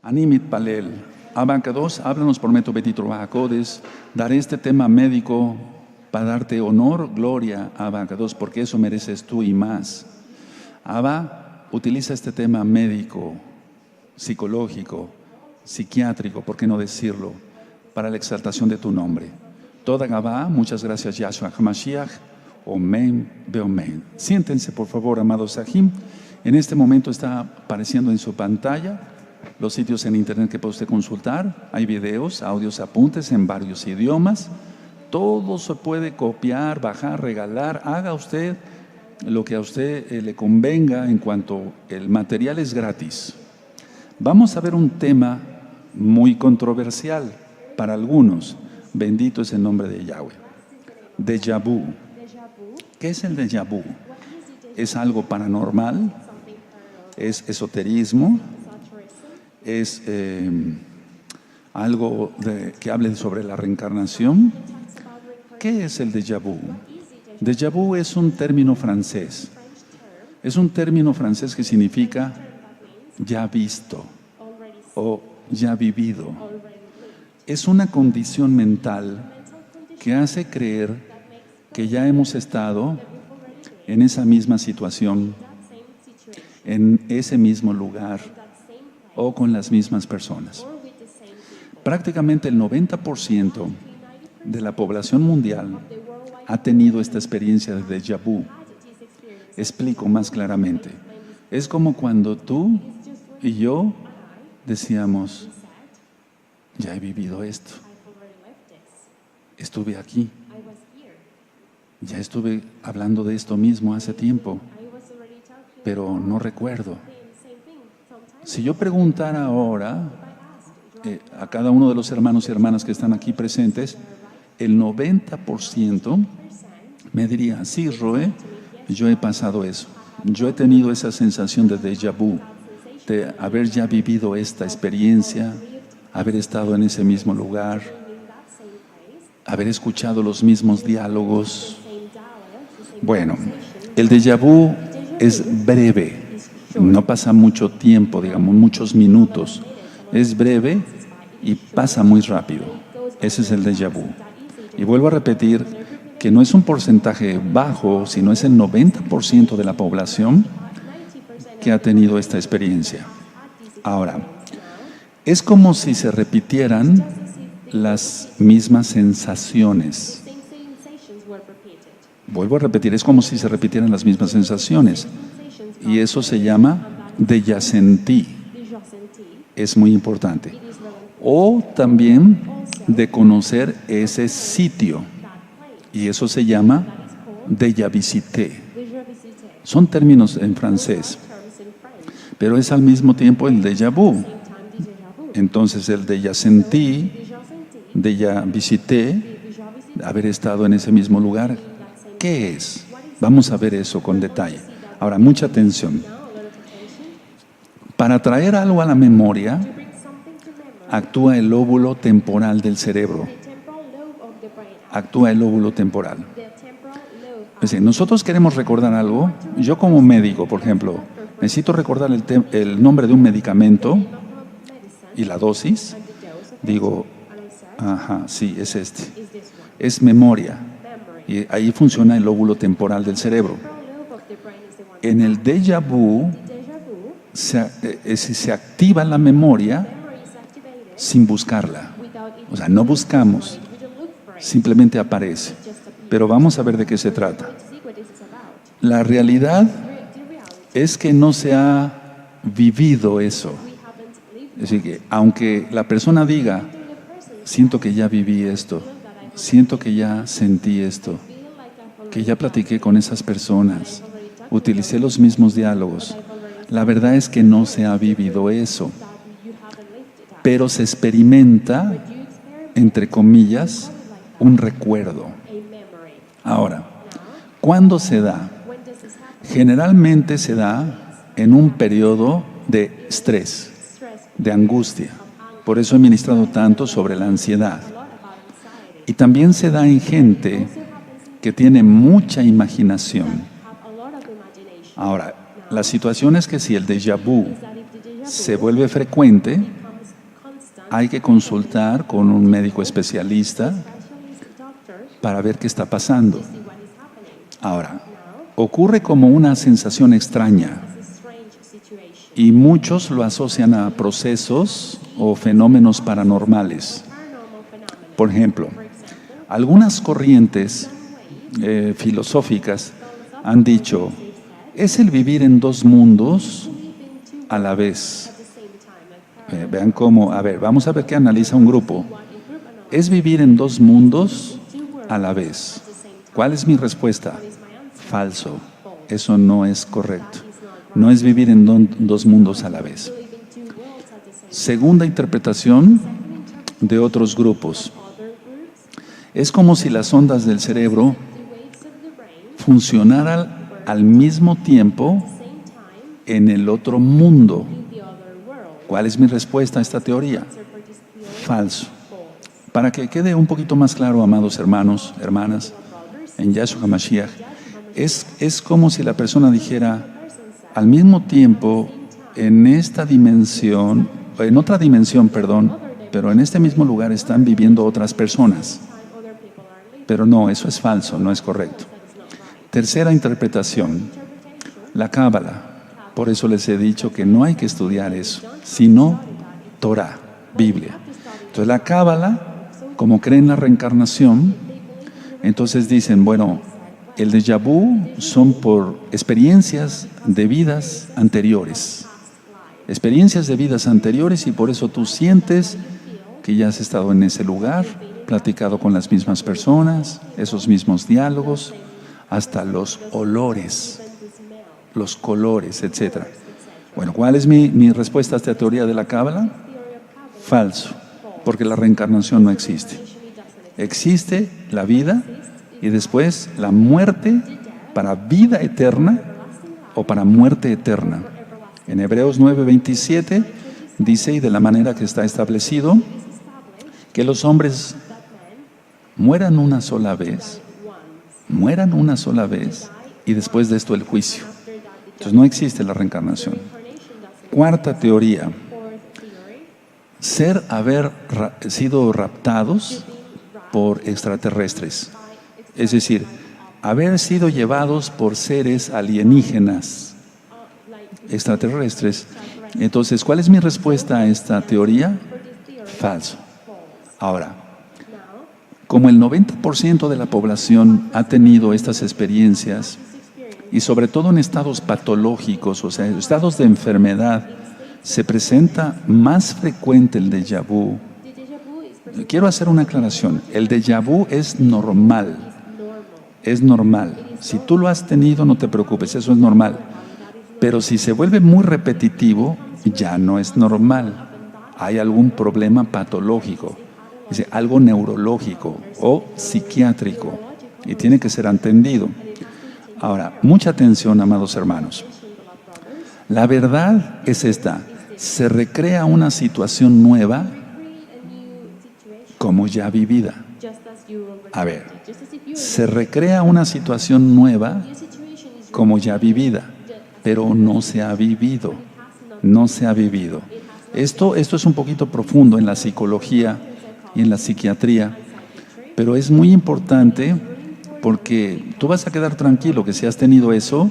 Animit Palel. Abacados, háblanos por meto betitro bajacodes. Daré este tema médico para darte honor, gloria, Abacados, porque eso mereces tú y más. Abba, utiliza este tema médico, psicológico, psiquiátrico, ¿por qué no decirlo?, para la exaltación de tu nombre. Toda Gabá, muchas gracias, Yahshua HaMashiach. Omen, Beomen. Siéntense, por favor, amados Sahim. En este momento está apareciendo en su pantalla los sitios en internet que puede usted consultar. Hay videos, audios, apuntes en varios idiomas. Todo se puede copiar, bajar, regalar. Haga usted lo que a usted le convenga en cuanto el material es gratis. Vamos a ver un tema muy controversial para algunos. Bendito es el nombre de Yahweh. Déjà vu. ¿Qué es el déjà vu? ¿Es algo paranormal? ¿Es esoterismo? ¿Es algo que hable sobre la reencarnación? ¿Qué es el déjà vu? Déjà vu es un término francés. Es un término francés que significa ya visto o ya vivido. Es una condición mental que hace creer que ya hemos estado en esa misma situación, en ese mismo lugar o con las mismas personas. Prácticamente el 90% de la población mundial ha tenido esta experiencia de déjà vu. Explico más claramente. Es como cuando tú y yo decíamos, ya he vivido esto, estuve aquí, ya estuve hablando de esto mismo hace tiempo, pero no recuerdo. Si yo preguntara ahora a cada uno de los hermanos y hermanas que están aquí presentes, el 90% me diría, sí, Roe, yo he pasado eso, yo he tenido esa sensación de déjà vu, de haber ya vivido esta experiencia, haber estado en ese mismo lugar, haber escuchado los mismos diálogos. Bueno, el déjà vu es breve, no pasa mucho tiempo, digamos, muchos minutos. Es breve y pasa muy rápido. Ese es el déjà vu. Y vuelvo a repetir que no es un porcentaje bajo, sino es el 90% de la población que ha tenido esta experiencia. Ahora, es como si se repitieran las mismas sensaciones. Vuelvo a repetir, es como si se repitieran las mismas sensaciones. Y eso se llama déjà vu. Es muy importante. O también de conocer ese sitio. Y eso se llama déjà visité. Son términos en francés. Pero es al mismo tiempo el déjà vu. Entonces el déjà sentí, déjà visité, haber estado en ese mismo lugar, ¿qué es? Vamos a ver eso con detalle. Ahora, mucha atención. Para traer algo a la memoria, actúa el lóbulo temporal del cerebro. Actúa el lóbulo temporal. Es decir, nosotros queremos recordar algo. Yo como médico, por ejemplo, necesito recordar el nombre de un medicamento y la dosis. Digo, ajá, sí, es este. Es memoria. Y ahí funciona el lóbulo temporal del cerebro. En el déjà vu se activa la memoria sin buscarla. O sea, no buscamos, simplemente aparece. Pero vamos a ver de qué se trata. La realidad es que no se ha vivido eso. Es decir, que aunque la persona diga, siento que ya viví esto, siento que ya sentí esto, que ya platiqué con esas personas, utilicé los mismos diálogos, la verdad es que no se ha vivido eso. Pero se experimenta, entre comillas, un recuerdo. Ahora, ¿cuándo se da? Generalmente se da en un periodo de estrés, de angustia. Por eso he ministrado tanto sobre la ansiedad. Y también se da en gente que tiene mucha imaginación. Ahora, la situación es que si el déjà vu se vuelve frecuente, hay que consultar con un médico especialista para ver qué está pasando. Ahora, ocurre como una sensación extraña y muchos lo asocian a procesos o fenómenos paranormales. Por ejemplo, algunas corrientes filosóficas han dicho, es el vivir en dos mundos a la vez. Vean cómo, vamos a ver qué analiza un grupo. Es vivir en dos mundos a la vez. ¿Cuál es mi respuesta? Falso. Eso no es correcto. No es vivir en dos mundos a la vez. Segunda interpretación de otros grupos. Es como si las ondas del cerebro funcionaran al mismo tiempo en el otro mundo. ¿Cuál es mi respuesta a esta teoría? Falso. Para que quede un poquito más claro, amados hermanos, hermanas, en Yahshua HaMashiach, es como si la persona dijera, al mismo tiempo, en esta dimensión, en otra dimensión, perdón, pero en este mismo lugar están viviendo otras personas. Pero no, eso es falso, no es correcto. Tercera interpretación, la Cábala. Por eso les he dicho que no hay que estudiar eso, sino Torah, Biblia. Entonces la Cábala, como creen en la reencarnación, entonces dicen, bueno, el déjà vu son por experiencias de vidas anteriores. Experiencias de vidas anteriores y por eso tú sientes que ya has estado en ese lugar, platicado con las mismas personas, esos mismos diálogos, hasta los olores, los colores, etc. Bueno, ¿cuál es mi respuesta a esta teoría de la Cábala? Falso, porque la reencarnación no existe. Existe la vida y después la muerte para vida eterna o para muerte eterna. En Hebreos 9:27 dice, y de la manera que está establecido, que los hombres mueran una sola vez y después de esto el juicio. Entonces no existe la reencarnación. Cuarta teoría, haber sido raptados por extraterrestres. Es decir, haber sido llevados por seres alienígenas, extraterrestres. Entonces, ¿cuál es mi respuesta a esta teoría? Falso. Ahora, como el 90% de la población ha tenido estas experiencias, y sobre todo en estados patológicos, o sea, estados de enfermedad, se presenta más frecuente el déjà vu. Quiero hacer una aclaración. El déjà vu es normal. Es normal. Si tú lo has tenido, no te preocupes, eso es normal. Pero si se vuelve muy repetitivo, ya no es normal. Hay algún problema patológico, es decir, algo neurológico o psiquiátrico, y tiene que ser entendido. Ahora, mucha atención, amados hermanos. La verdad es esta: se recrea una situación nueva como ya vivida. A ver, se recrea una situación nueva como ya vivida, pero no se ha vivido. No se ha vivido. Esto es un poquito profundo en la psicología y en la psiquiatría, pero es muy importante porque tú vas a quedar tranquilo que si has tenido eso,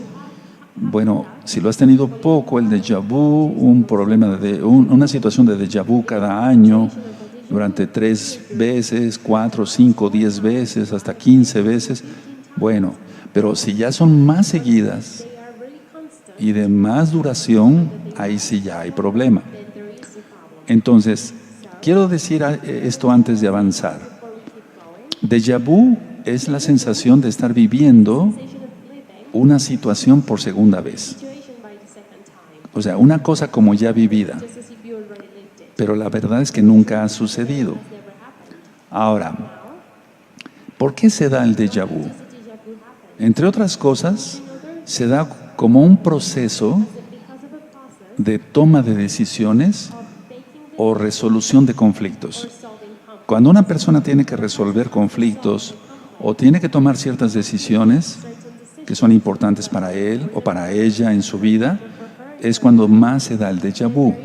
bueno, si lo has tenido poco, el déjà vu, un problema una situación de déjà vu cada año, durante 3 veces, 4, 5, 10 veces, hasta 15 veces, bueno, pero si ya son más seguidas y de más duración, ahí sí ya hay problema. Entonces, quiero decir esto antes de avanzar. Déjà vu es la sensación de estar viviendo una situación por segunda vez. O sea, una cosa como ya vivida. Pero la verdad es que nunca ha sucedido. Ahora, ¿por qué se da el déjà vu? Entre otras cosas, se da como un proceso de toma de decisiones o resolución de conflictos. Cuando una persona tiene que resolver conflictos o tiene que tomar ciertas decisiones que son importantes para él o para ella en su vida, es cuando más se da el déjà vu.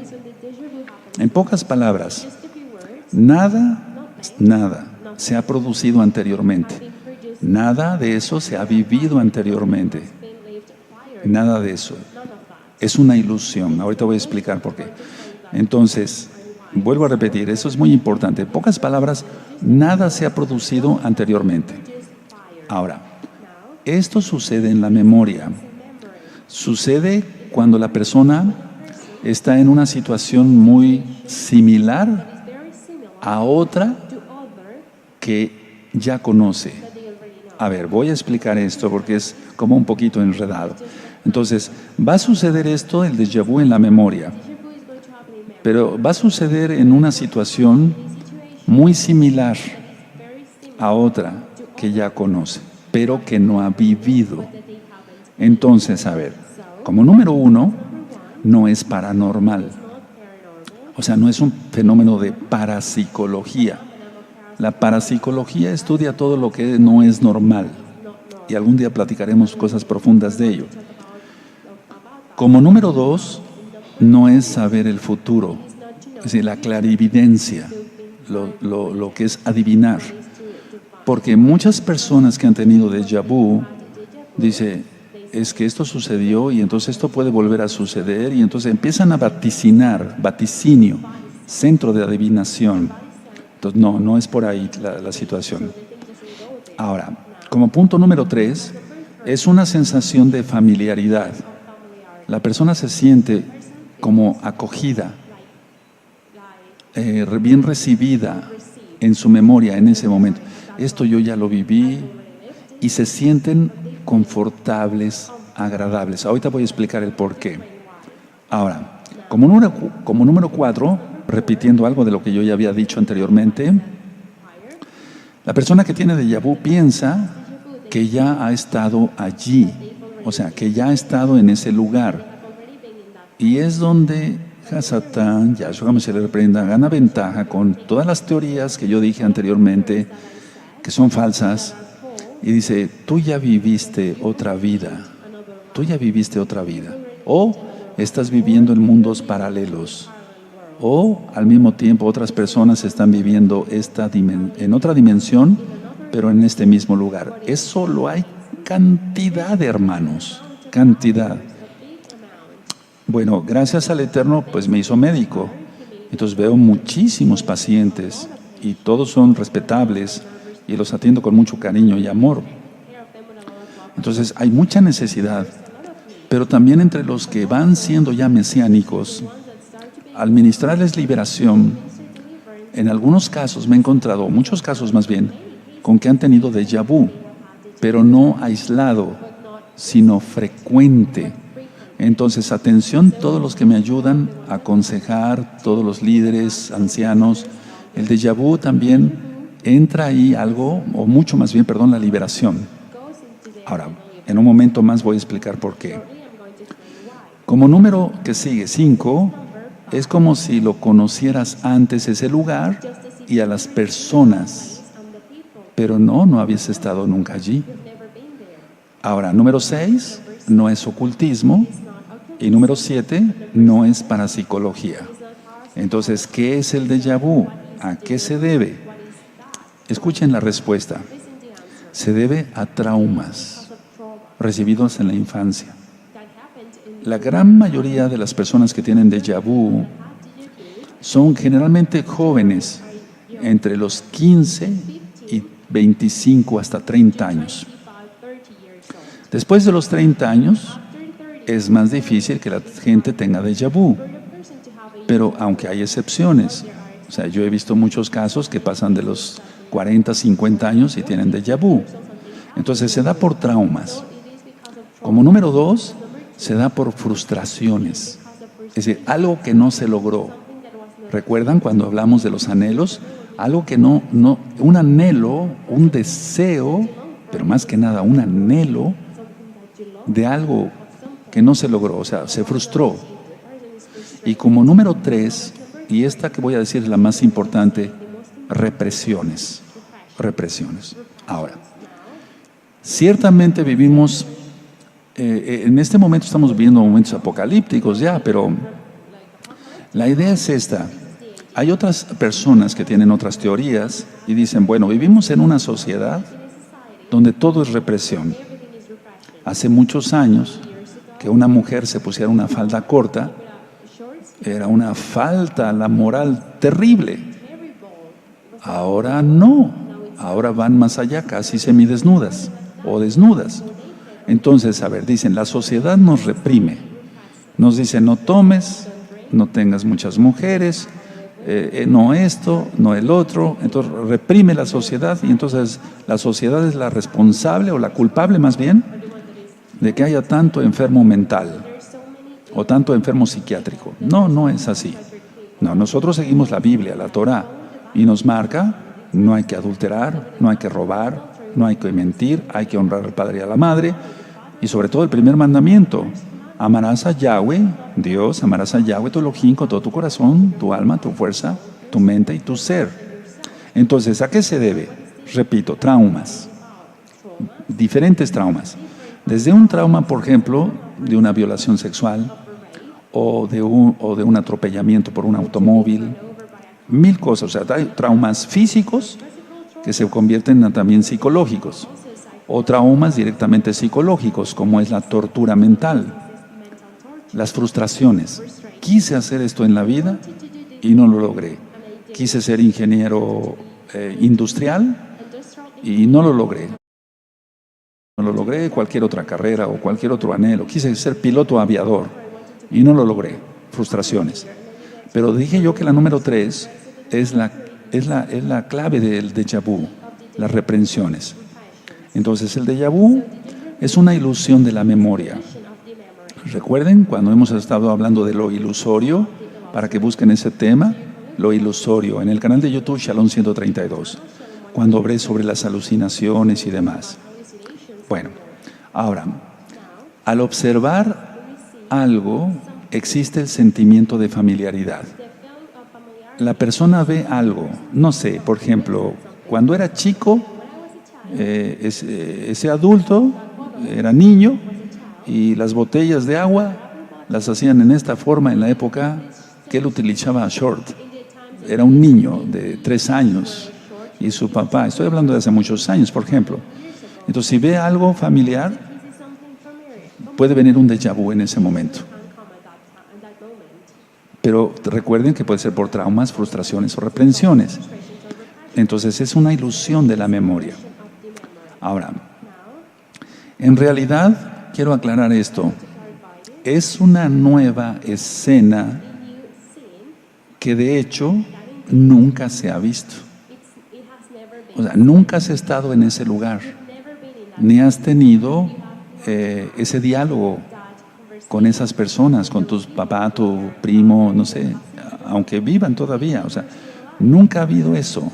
En pocas palabras, Nada se ha producido anteriormente. Nada de eso se ha vivido anteriormente. Nada de eso. Es una ilusión. Ahorita voy a explicar por qué. Entonces, vuelvo a repetir, eso es muy importante. En pocas palabras, nada se ha producido anteriormente. Ahora, esto sucede en la memoria. Sucede cuando la persona está en una situación muy similar a otra que ya conoce. A ver, voy a explicar esto porque es como un poquito enredado. Entonces, va a suceder esto, el déjà vu en la memoria, pero va a suceder en una situación muy similar a otra que ya conoce, pero que no ha vivido. Entonces, a ver, como número uno, no es paranormal. O sea, no es un fenómeno de parapsicología. La parapsicología estudia todo lo que no es normal. Y algún día platicaremos cosas profundas de ello. Como número dos, no es saber el futuro. Es decir, la clarividencia, lo que es adivinar. Porque muchas personas que han tenido déjà vu, dice, es que esto sucedió y entonces esto puede volver a suceder, y entonces empiezan a vaticinar, vaticinio, centro de adivinación. Entonces no es por ahí la situación. Ahora, como punto número 3, es una sensación de familiaridad. La persona se siente como acogida, bien recibida en su memoria en ese momento. Esto yo ya lo viví, y se sienten confortables, agradables. Ahorita voy a explicar el por qué. Ahora, como número 4, repitiendo algo de lo que yo ya había dicho anteriormente, la persona que tiene déjà vu piensa que ya ha estado allí, o sea, que ya ha estado en ese lugar. Y es donde Hasatán, Yahshua se le reprenda, gana ventaja con todas las teorías que yo dije anteriormente, que son falsas, y dice, tú ya viviste otra vida, tú ya viviste otra vida, o estás viviendo en mundos paralelos, o al mismo tiempo otras personas están viviendo en otra dimensión, pero en este mismo lugar. Eso lo hay cantidad de hermanos, cantidad. Bueno, gracias al Eterno, pues me hizo médico. Entonces veo muchísimos pacientes y todos son respetables y los atiendo con mucho cariño y amor. Entonces hay mucha necesidad, pero también entre los que van siendo ya mesiánicos, al ministrarles liberación, en algunos casos me he encontrado, muchos casos más bien, con que han tenido déjà vu, pero no aislado, sino frecuente. Entonces, atención todos los que me ayudan a aconsejar, todos los líderes, ancianos, el déjà vu también entra ahí algo, o mucho más bien, perdón, la liberación. Ahora, en un momento más voy a explicar por qué. Como número que sigue, 5, es como si lo conocieras antes ese lugar y a las personas, pero no habías estado nunca allí. Ahora, número 6, no es ocultismo. Y número 7, no es parapsicología. Entonces, ¿qué es el déjà vu? ¿A qué se debe? Escuchen la respuesta. Se debe a traumas recibidos en la infancia. La gran mayoría de las personas que tienen déjà vu son generalmente jóvenes, entre los 15 y 25 hasta 30 años. Después de los 30 años, es más difícil que la gente tenga déjà vu, pero aunque hay excepciones, o sea, yo he visto muchos casos que pasan de los 40, 50 años y tienen déjà vu. Entonces se da por traumas. Como número 2, se da por frustraciones, es decir, algo que no se logró. ¿Recuerdan cuando hablamos de los anhelos? Algo que un anhelo, un deseo, pero más que nada un anhelo de algo que no se logró, o sea, se frustró. Y como número 3, y esta que voy a decir es la más importante, represiones. Ahora, ciertamente vivimos, en este momento estamos viviendo momentos apocalípticos ya, pero la idea es esta. Hay otras personas que tienen otras teorías y dicen, bueno, vivimos en una sociedad donde todo es represión. Hace muchos años que una mujer se pusiera una falda corta era una falta a la moral terrible. Ahora no, ahora van más allá, casi semidesnudas o desnudas. Entonces, a ver, dicen, la sociedad nos reprime. Nos dice, no tomes, no tengas muchas mujeres, no esto, no el otro. Entonces, reprime la sociedad y entonces la sociedad es la responsable o la culpable más bien de que haya tanto enfermo mental o tanto enfermo psiquiátrico. No, no es así. No, nosotros seguimos la Biblia, la Torá, y nos marca, no hay que adulterar, no hay que robar, no hay que mentir, hay que honrar al padre y a la madre, y sobre todo el primer mandamiento, amarás a Yahweh, Dios, amarás a Yahweh tu Elohim con todo tu corazón, tu alma, tu fuerza, tu mente y tu ser. Entonces, ¿a qué se debe? Repito, traumas, diferentes traumas. Desde un trauma, por ejemplo, de una violación sexual o de un atropellamiento por un automóvil, mil cosas. O sea, hay traumas físicos que se convierten también psicológicos o traumas directamente psicológicos, como es la tortura mental, las frustraciones. Quise hacer esto en la vida y no lo logré. Quise ser ingeniero industrial y no lo logré. No lo logré, cualquier otra carrera o cualquier otro anhelo. Quise ser piloto aviador y no lo logré. Frustraciones. Pero dije yo que la número 3 es la clave del déjà vu, las reprensiones. Entonces el déjà vu es una ilusión de la memoria. Recuerden cuando hemos estado hablando de lo ilusorio, para que busquen ese tema, lo ilusorio, en el canal de YouTube Shalom 132, cuando hablé sobre las alucinaciones y demás. Bueno, ahora, al observar algo, existe el sentimiento de familiaridad. La persona ve algo, no sé, por ejemplo, cuando era chico, ese adulto era niño y las botellas de agua las hacían en esta forma en la época que él utilizaba short. Era un niño de 3 años y su papá, estoy hablando de hace muchos años, por ejemplo. Entonces, si ve algo familiar, puede venir un déjà vu en ese momento. Pero recuerden que puede ser por traumas, frustraciones o reprensiones. Entonces, es una ilusión de la memoria. Ahora, en realidad, quiero aclarar esto. Es una nueva escena que de hecho nunca se ha visto. O sea, nunca has estado en ese lugar, ni has tenido ese diálogo con esas personas, con tu papá, tu primo, no sé, aunque vivan todavía. O sea, nunca ha habido eso.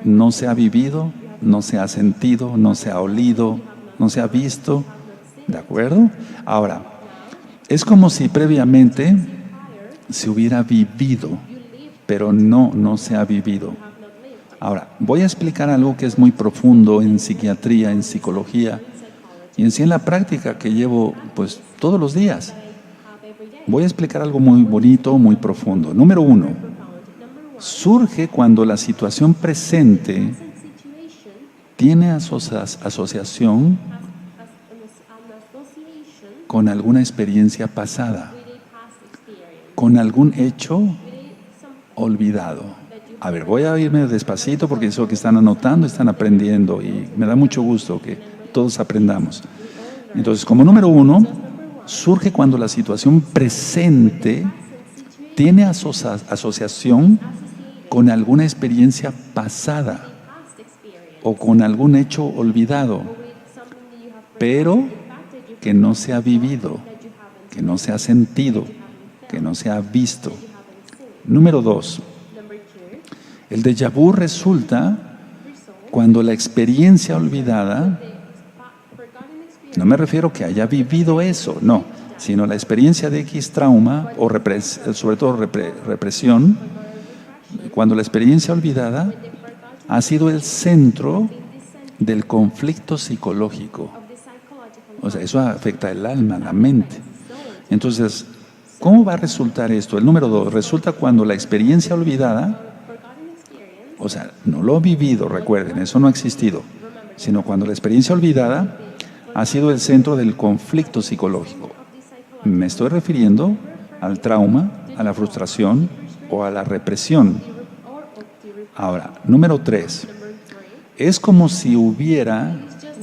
No se ha vivido, no se ha sentido, no se ha olido, no se ha visto. ¿De acuerdo? Ahora, es como si previamente se hubiera vivido, pero no se ha vivido. Ahora, voy a explicar algo que es muy profundo en psiquiatría, en psicología y en sí en la práctica que llevo pues todos los días. Voy a explicar algo muy bonito, muy profundo. Número 1, surge cuando la situación presente tiene asociación con alguna experiencia pasada, con algún hecho olvidado. A ver, voy a irme despacito porque eso que están anotando, están aprendiendo y me da mucho gusto que todos aprendamos. Entonces, como número 1, surge cuando la situación presente tiene asociación con alguna experiencia pasada o con algún hecho olvidado, pero que no se ha vivido, que no se ha sentido, que no se ha visto. Número 2, el déjà vu resulta cuando la experiencia olvidada, no me refiero que haya vivido eso, no, sino la experiencia de X trauma o sobre todo represión, cuando la experiencia olvidada ha sido el centro del conflicto psicológico. O sea, eso afecta el alma, la mente. Entonces, ¿Cómo va a resultar esto? El número 2, resulta cuando la experiencia olvidada, o sea, no lo he vivido, recuerden, eso no ha existido, sino cuando la experiencia olvidada ha sido el centro del conflicto psicológico. Me estoy refiriendo al trauma, a la frustración o a la represión. Ahora, número 3, es como si hubiera,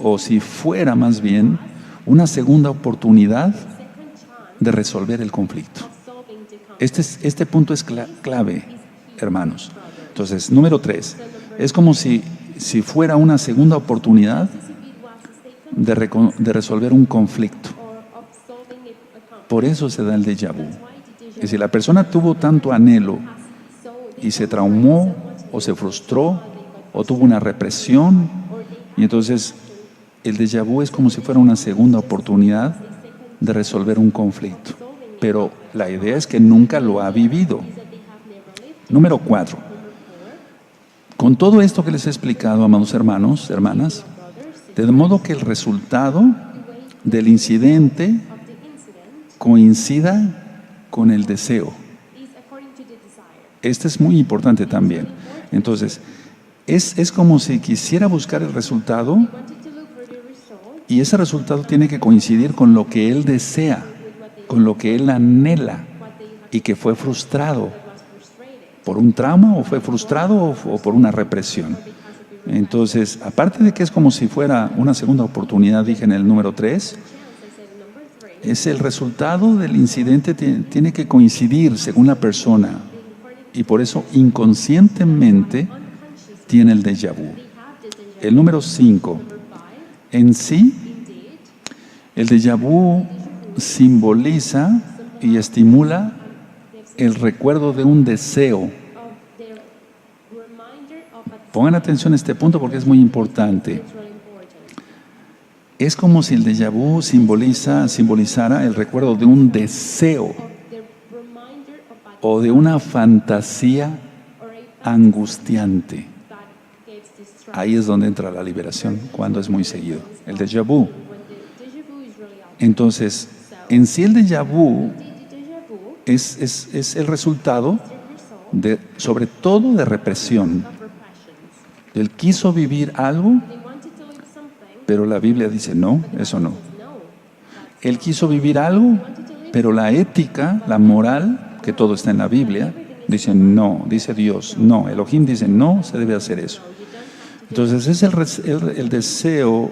o si fuera más bien, una segunda oportunidad de resolver el conflicto. Este punto es clave, hermanos. Entonces, número 3, es como si fuera una segunda oportunidad de resolver un conflicto. Por eso se da el déjà vu. Es decir, la persona tuvo tanto anhelo y se traumó o se frustró o tuvo una represión, y entonces el déjà vu es como si fuera una segunda oportunidad de resolver un conflicto. Pero la idea es que nunca lo ha vivido. Número 4. Con todo esto que les he explicado, amados hermanos, hermanas, de modo que el resultado del incidente coincida con el deseo. Este es muy importante también. Entonces, es como si quisiera buscar el resultado y ese resultado tiene que coincidir con lo que él desea, con lo que él anhela y que fue frustrado por un trauma o fue frustrado o por una represión. Entonces, aparte de que es como si fuera una segunda oportunidad, dije en el número 3, es el resultado del incidente tiene que coincidir según la persona y por eso inconscientemente tiene el déjà vu. El número 5, en sí, el déjà vu simboliza y estimula el recuerdo de un deseo. Pongan atención a este punto porque es muy importante. Es como si el déjà vu simbolizara el recuerdo de un deseo o de una fantasía angustiante. Ahí es donde entra la liberación, cuando es muy seguido, el déjà vu. Entonces, en sí el déjà vu es el resultado sobre todo de represión. Él quiso vivir algo, pero la Biblia dice no, eso no. Él quiso vivir algo, pero la ética, la moral, que todo está en la Biblia, dice no, dice Dios, no. Elohim dice no, se debe hacer eso. Entonces es el deseo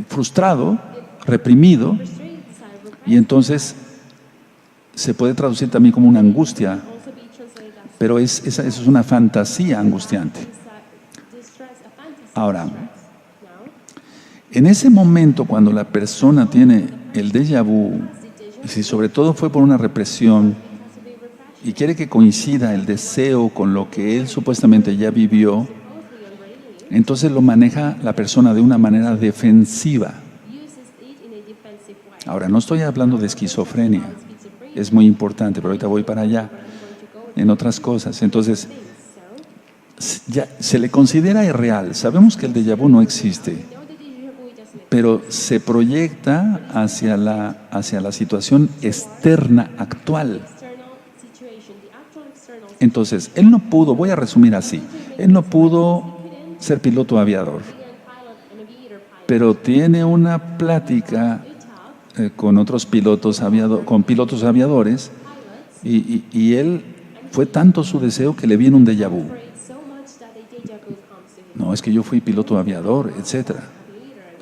frustrado, reprimido, y entonces se puede traducir también como una angustia, pero eso es una fantasía angustiante. Ahora, en ese momento cuando la persona tiene el déjà vu, si sobre todo fue por una represión y quiere que coincida el deseo con lo que él supuestamente ya vivió, entonces lo maneja la persona de una manera defensiva. Ahora, no estoy hablando de esquizofrenia, es muy importante, pero ahorita voy para allá, en otras cosas. Entonces, ya se le considera irreal. Sabemos que el déjà vu no existe, pero se proyecta hacia la situación externa actual. Entonces, él no pudo, voy a resumir así, él no pudo ser piloto aviador, pero tiene una plática con otros pilotos aviadores y él fue tanto su deseo que le viene un déjà vu. No, es que yo fui piloto aviador, etcétera.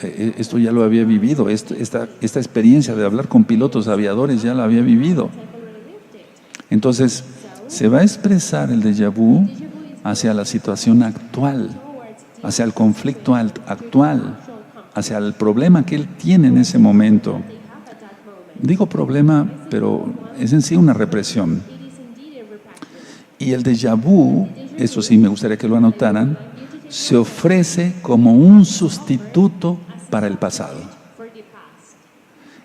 Esto ya lo había vivido, esta experiencia de hablar con pilotos aviadores ya la había vivido. Entonces, se va a expresar el déjà vu hacia la situación actual, hacia el conflicto actual, hacia el problema que él tiene en ese momento. Digo problema, pero es en sí una represión. Y el déjà vu, eso sí me gustaría que lo anotaran, se ofrece como un sustituto para el pasado.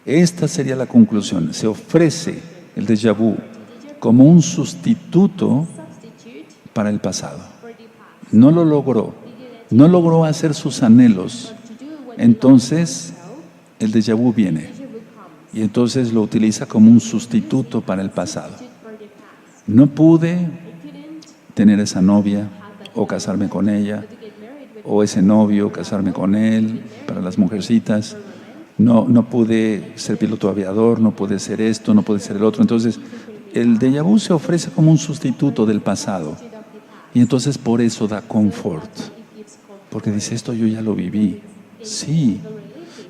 Esta sería la conclusión. Se ofrece el déjà vu como un sustituto para el pasado. No lo logró hacer sus anhelos. Entonces, el déjà vu viene. Y entonces lo utiliza como un sustituto para el pasado. No pude tener esa novia o casarme con ella, o ese novio, casarme con él, para las mujercitas. No pude ser piloto aviador, no pude ser esto, no pude ser el otro. Entonces, el déjà vu se ofrece como un sustituto del pasado. Y entonces por eso da confort. Porque dice, esto yo ya lo viví. Sí.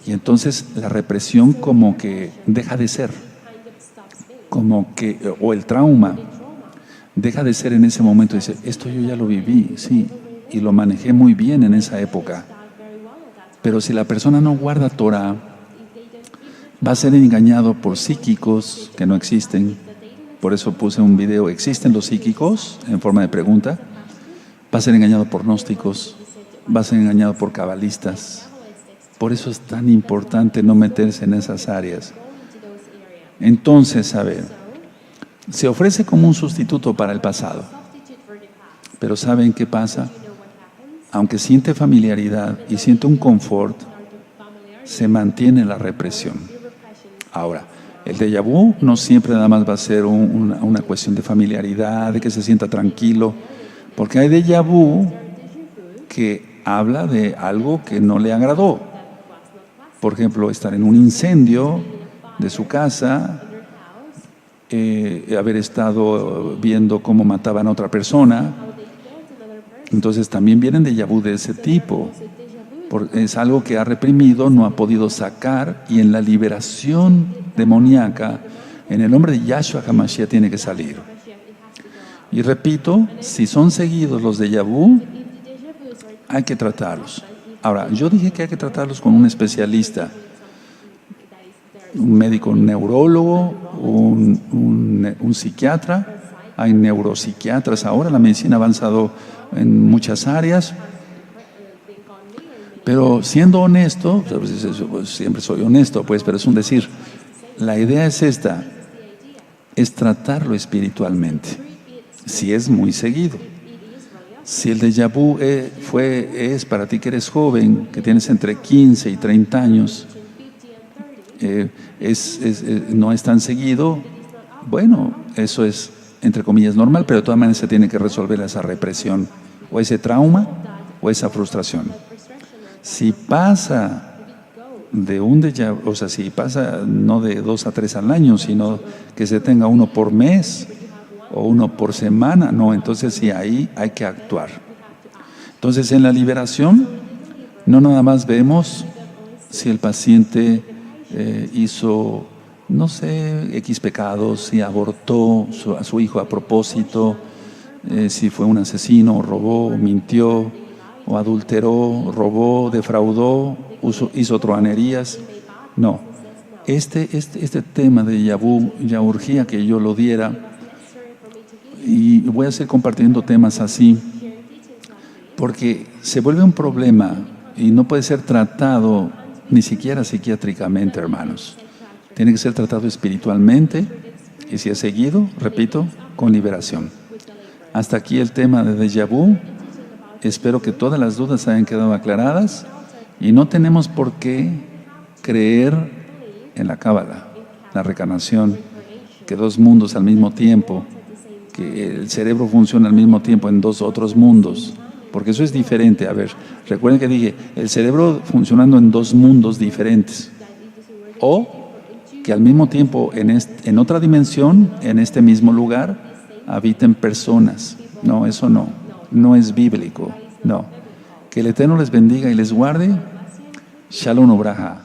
Y entonces la represión como que deja de ser. Como que, o el trauma, deja de ser en ese momento. Dice, esto yo ya lo viví, sí. Y lo manejé muy bien en esa época. Pero si la persona no guarda Torah, va a ser engañado por psíquicos que no existen. Por eso puse un video, ¿existen los psíquicos? En forma de pregunta. Va a ser engañado por gnósticos, va a ser engañado por cabalistas. Por eso es tan importante no meterse en esas áreas. Entonces, a ver, se ofrece como un sustituto para el pasado. Pero ¿saben qué pasa? Aunque siente familiaridad y siente un confort, se mantiene la represión. Ahora, el déjà vu no siempre nada más va a ser una cuestión de familiaridad, de que se sienta tranquilo, porque hay déjà vu que habla de algo que no le agradó. Por ejemplo, estar en un incendio de su casa, haber estado viendo cómo mataban a otra persona. Entonces también vienen déjà vu de ese tipo. Es algo que ha reprimido, no ha podido sacar, y en la liberación demoníaca, en el nombre de Yahshua HaMashiach tiene que salir. Y repito, si son seguidos los déjà vu, hay que tratarlos. Ahora, yo dije que hay que tratarlos con un especialista, un médico, un neurólogo, un psiquiatra. Hay neuropsiquiatras ahora, la medicina ha avanzado en muchas áreas. Pero siendo honesto, pues, siempre soy honesto, pues, pero es un decir. La idea es esta, es tratarlo espiritualmente, si es muy seguido. Si el déjà vu es para ti que eres joven, que tienes entre 15 y 30 años, no es tan seguido, bueno, eso es, entre comillas, normal, pero de todas maneras se tiene que resolver esa represión, o ese trauma, o esa frustración. Si pasa de un déjà vu, o sea, si pasa no de 2 a 3 al año, sino que se tenga uno por mes o uno por semana, no, entonces sí, ahí hay que actuar. Entonces, en la liberación, no nada más vemos si el paciente hizo, no sé, X pecados, si abortó a su hijo a propósito, si fue un asesino, robó, mintió, o adulteró, robó, defraudó, hizo truhanerías. No, este tema de déjà vu ya urgía que yo lo diera, y voy a seguir compartiendo temas así, porque se vuelve un problema y no puede ser tratado ni siquiera psiquiátricamente, hermanos. Tiene que ser tratado espiritualmente, y si es seguido, repito, con liberación. Hasta aquí el tema de déjà vu. Espero que todas las dudas hayan quedado aclaradas, y no tenemos por qué creer en la Cábala, la reencarnación, que 2 mundos al mismo tiempo, que el cerebro funciona al mismo tiempo en 2 otros mundos, porque eso es diferente. A ver, recuerden que dije, el cerebro funcionando en 2 mundos diferentes, o que al mismo tiempo en otra dimensión, en este mismo lugar, habiten personas. No, eso no es bíblico, no. Que el Eterno les bendiga y les guarde. Shalom Ubraja.